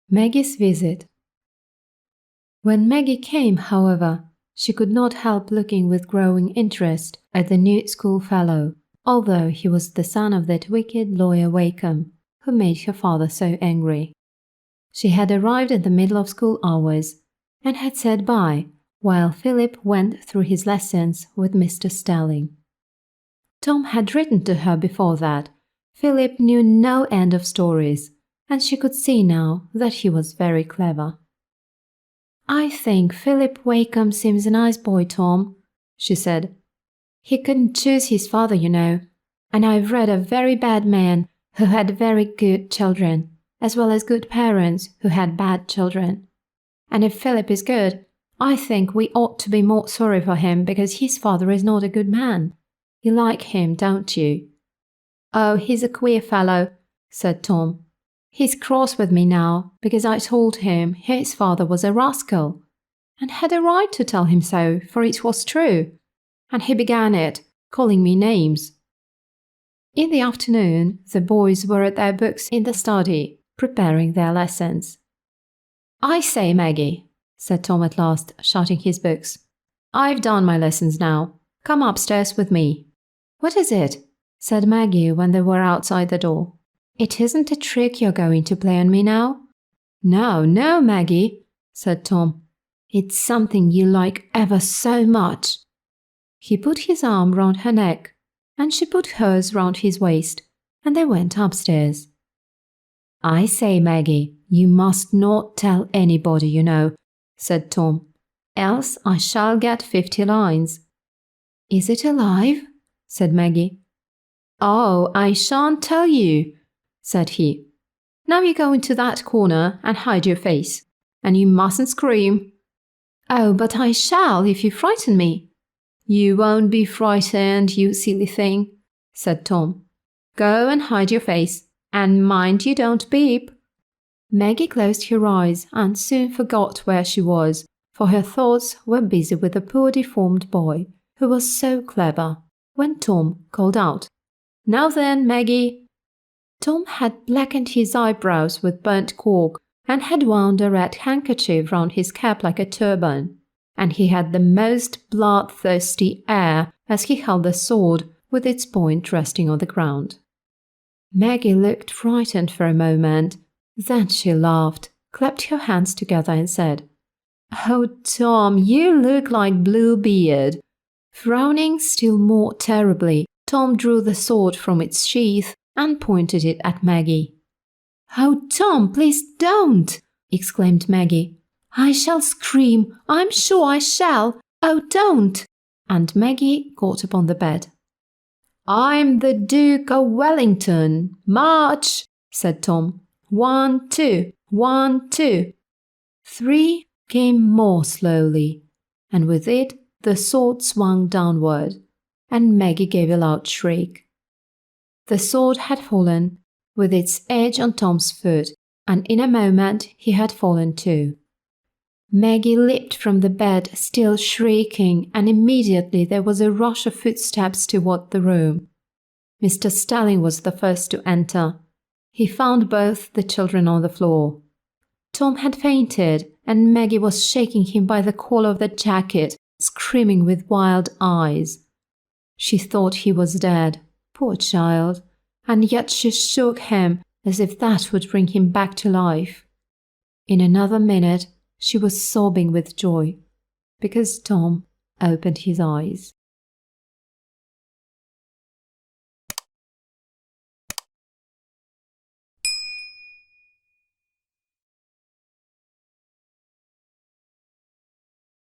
Maggie's visit. When Maggie came, however, she could not help looking with growing interest at the new schoolfellow, although he was the son of that wicked lawyer Wakem, who made her father so angry. She had arrived at the middle of school hours and had sat by while Philip went through his lessons with Mr. Stelling. Tom had written to her before that. Philip knew no end of stories, and she could see now that he was very clever. "I think Philip Wakem seems a nice boy, Tom," she said. "He couldn't choose his father, you know, and I've read a very bad man who had very good children, as well as good parents who had bad children. And if Philip is good, I think we ought to be more sorry for him because his father is not a good man. You like him, don't you?" "Oh, he's a queer fellow," said Tom. "He's cross with me now because I told him his father was a rascal, and had a right to tell him so, for it was true. And he began it, calling me names." In the afternoon, the boys were at their books in the study, preparing their lessons. "I say, Maggie," said Tom at last, shutting his books. "I've done my lessons now. Come upstairs with me." "What is it?" said Maggie when they were outside the door. "It isn't a trick you're going to play on me now?" "No, no, Maggie," said Tom. "It's something you like ever so much." He put his arm round her neck, and she put hers round his waist, and they went upstairs. "I say, Maggie, you must not tell anybody, you know," said Tom, "else I shall get 50 lines. "Is it alive?" said Maggie. "Oh, I shan't tell you," said he. "Now you go into that corner and hide your face, and you mustn't scream." "Oh, but I shall if you frighten me." "You won't be frightened, you silly thing," said Tom. "Go and hide your face, and mind you don't beep." Maggie closed her eyes and soon forgot where she was, for her thoughts were busy with the poor deformed boy, who was so clever, when Tom called out, "Now then, Maggie." Tom had blackened his eyebrows with burnt cork and had wound a red handkerchief round his cap like a turban, and he had the most bloodthirsty air as he held the sword with its point resting on the ground. Maggie looked frightened for a moment. Then she laughed, clapped her hands together and said, "Oh, Tom, you look like Bluebeard." Frowning still more terribly, Tom drew the sword from its sheath and pointed it at Maggie. "Oh, Tom, please don't!" exclaimed Maggie. "I shall scream, I'm sure I shall. Oh, don't!" And Maggie got upon the bed. "I'm the Duke of Wellington. March!" said Tom. 1, 2, 1, 2. 3 came more slowly, and with it the sword swung downward, and Maggie gave a loud shriek. The sword had fallen, with its edge on Tom's foot, and in a moment he had fallen too. Maggie leaped from the bed, still shrieking, and immediately there was a rush of footsteps toward the room. Mr. Stelling was the first to enter. He found both the children on the floor. Tom had fainted, and Maggie was shaking him by the collar of the jacket, screaming with wild eyes. She thought he was dead, poor child, and yet she shook him as if that would bring him back to life. In another minute she was sobbing with joy, because Tom opened his eyes.